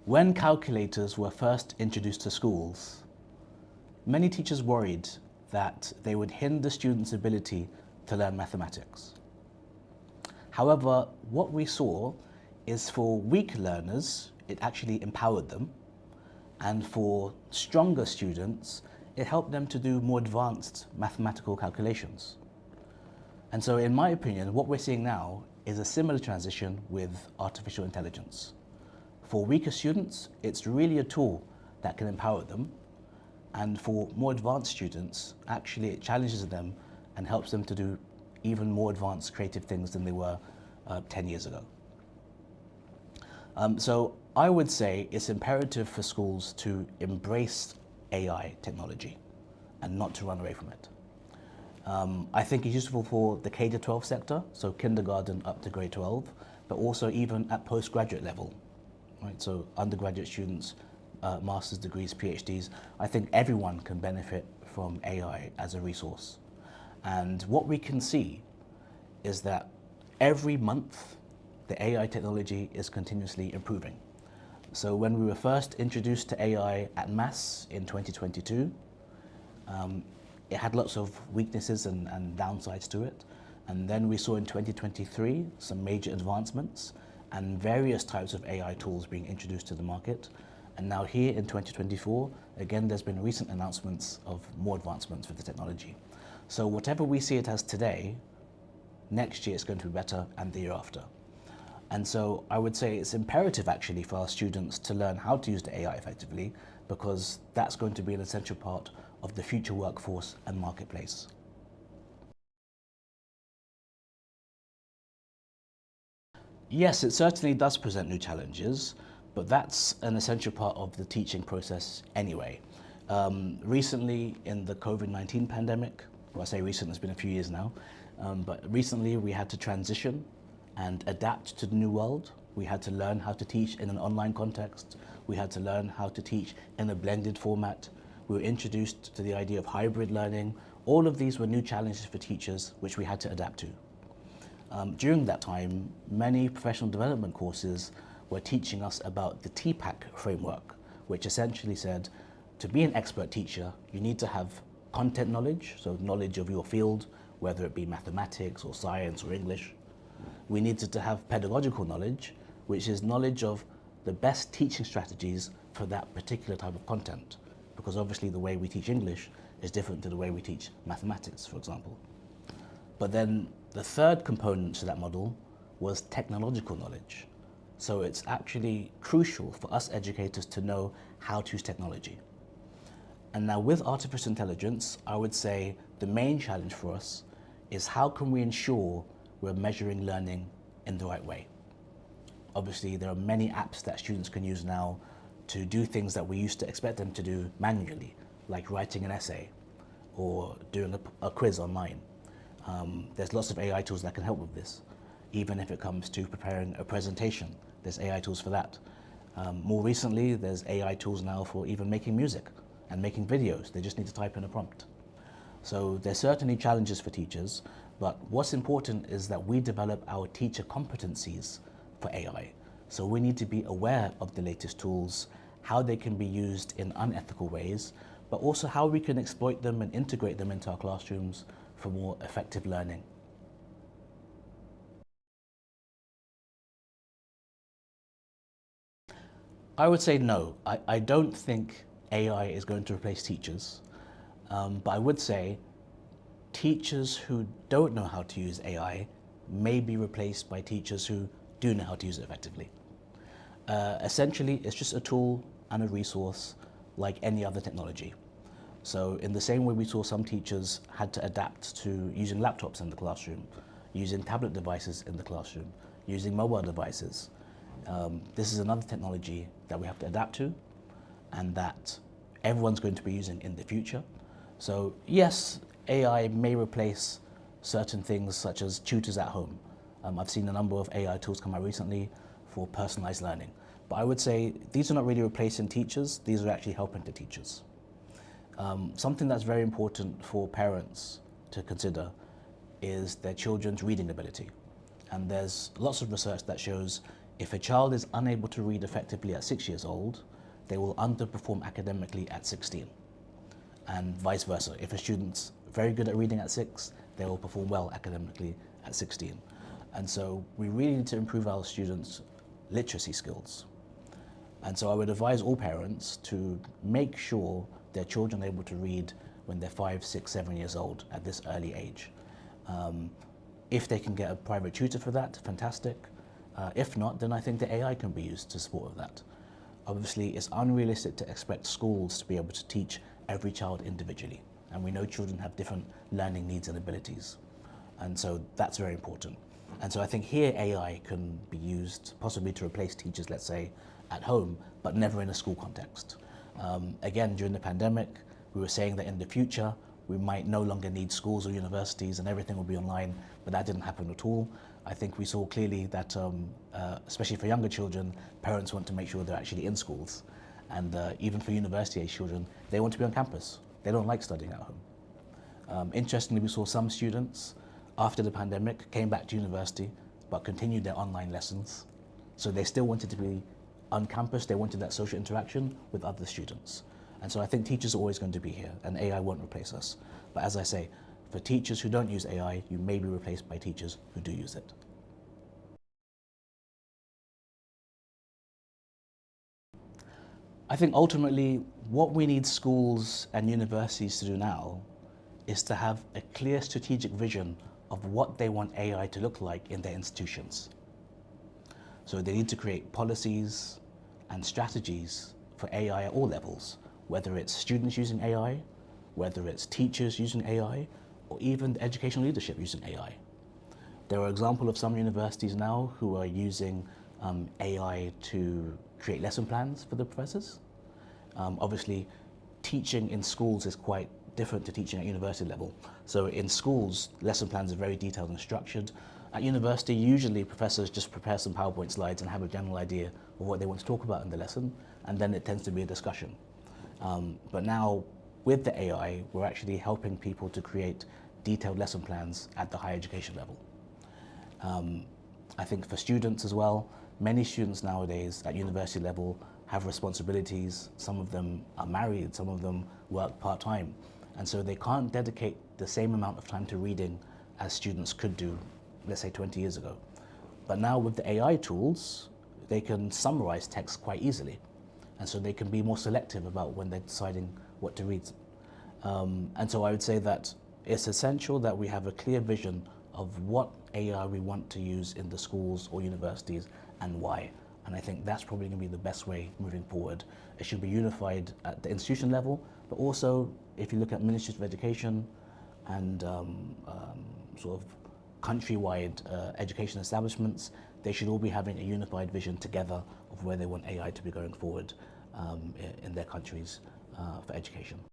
When calculators were first introduced to schools, many teachers worried that they would hinder students' ability to learn mathematics. However, what we saw is for weak learners, it actually empowered them, and for stronger students, it helped them to do more advanced mathematical calculations. And so in my opinion, what we're seeing now is a similar transition with artificial intelligence. For weaker students, it's really a tool that can empower them. And for more advanced students, actually it challenges them and helps them to do even more advanced creative things than they were 10 years ago. So I would say it's imperative for schools to embrace AI technology and not to run away from it. I think it's useful for the K-12 sector, so kindergarten up to grade 12, but also even at postgraduate level. Right, so undergraduate students, master's degrees, PhDs, I think everyone can benefit from AI as a resource. And what we can see is that every month, the AI technology is continuously improving. So when we were first introduced to AI at mass in 2022, it had lots of weaknesses and downsides to it. And then we saw in 2023 some major advancements and various types of AI tools being introduced to the market. And now here in 2024, again, there's been recent announcements of more advancements with the technology. So whatever we see it as today, next year it's going to be better and the year after. And so I would say it's imperative actually for our students to learn how to use the AI effectively, because that's going to be an essential part of the future workforce and marketplace. Yes, it certainly does present new challenges, but that's an essential part of the teaching process anyway. Recently in the COVID-19 pandemic, well I say recent, it's been a few years now, but recently we had to transition and adapt to the new world. We had to learn how to teach in an online context. We had to learn how to teach in a blended format. We were introduced to the idea of hybrid learning. All of these were new challenges for teachers which we had to adapt to. During that time, many professional development courses were teaching us about the TPAC framework, which essentially said, to be an expert teacher, you need to have content knowledge, so knowledge of your field, whether it be mathematics or science or English. We needed to have pedagogical knowledge, which is knowledge of the best teaching strategies for that particular type of content, because obviously the way we teach English is different to the way we teach mathematics, for example. But then the third component to that model was technological knowledge. So it's actually crucial for us educators to know how to use technology. And now with artificial intelligence, I would say the main challenge for us is how can we ensure we're measuring learning in the right way. Obviously, there are many apps that students can use now to do things that we used to expect them to do manually, like writing an essay or doing a quiz online. There's lots of AI tools that can help with this. Even if it comes to preparing a presentation, there's AI tools for that. More recently, there's AI tools now for even making music and making videos. They just need to type in a prompt. So there's certainly challenges for teachers, but what's important is that we develop our teacher competencies for AI. So we need to be aware of the latest tools, how they can be used in unethical ways, but also how we can exploit them and integrate them into our classrooms for more effective learning. I would say no. I don't think AI is going to replace teachers, but I would say teachers who don't know how to use AI may be replaced by teachers who do know how to use it effectively. Essentially, it's just a tool and a resource like any other technology. So in the same way we saw some teachers had to adapt to using laptops in the classroom, using tablet devices in the classroom, using mobile devices. This is another technology that we have to adapt to and that everyone's going to be using in the future. So yes, AI may replace certain things such as tutors at home. I've seen a number of AI tools come out recently for personalized learning. But I would say these are not really replacing teachers, these are actually helping the teachers. Something that's very important for parents to consider is their children's reading ability. And there's lots of research that shows If a child is unable to read effectively at 6 years old, they will underperform academically at 16. And vice versa. If a student's very good at reading at 6, they will perform well academically at 16. And so we really need to improve our students' literacy skills. And so I would advise all parents to make sure their children are able to read when they're 5, 6, 7 years old at this early age. If they can get a private tutor for that, fantastic. If not, then I think the AI can be used to support that. Obviously, it's unrealistic to expect schools to be able to teach every child individually. And we know children have different learning needs and abilities. And so that's very important. And so I think here AI can be used possibly to replace teachers, let's say, at home, but never in a school context. Again, during the pandemic, we were saying that in the future, we might no longer need schools or universities and everything will be online, but that didn't happen at all. I think we saw clearly that, especially for younger children, parents want to make sure they're actually in schools. And even for university-age children, they want to be on campus. They don't like studying at home. Interestingly, we saw some students, after the pandemic, came back to university, but continued their online lessons. So they still wanted to be on campus, they wanted that social interaction with other students. And so I think teachers are always going to be here, and AI won't replace us. But as I say, for teachers who don't use AI, you may be replaced by teachers who do use it. I think ultimately, what we need schools and universities to do now is to have a clear strategic vision of what they want AI to look like in their institutions. So they need to create policies and strategies for AI at all levels, whether it's students using AI, whether it's teachers using AI, or even the educational leadership using AI. There are examples of some universities now who are using AI to create lesson plans for the professors. Obviously, teaching in schools is quite different to teaching at university level. So in schools, lesson plans are very detailed and structured. At university, usually professors just prepare some PowerPoint slides and have a general idea of what they want to talk about in the lesson, and then it tends to be a discussion. But now, with the AI, we're actually helping people to create detailed lesson plans at the higher education level. I think for students as well, many students nowadays at university level have responsibilities. Some of them are married, some of them work part-time. And so they can't dedicate the same amount of time to reading as students could do, let's say 20 years ago. But now with the AI tools, they can summarize text quite easily. And so they can be more selective about when they're deciding what to read. And so I would say that it's essential that we have a clear vision of what AI we want to use in the schools or universities and why. And I think that's probably going to be the best way moving forward. It should be unified at the institution level, but also if you look at ministries of education and sort of countrywide education establishments, they should all be having a unified vision together of where they want AI to be going forward in their countries for education.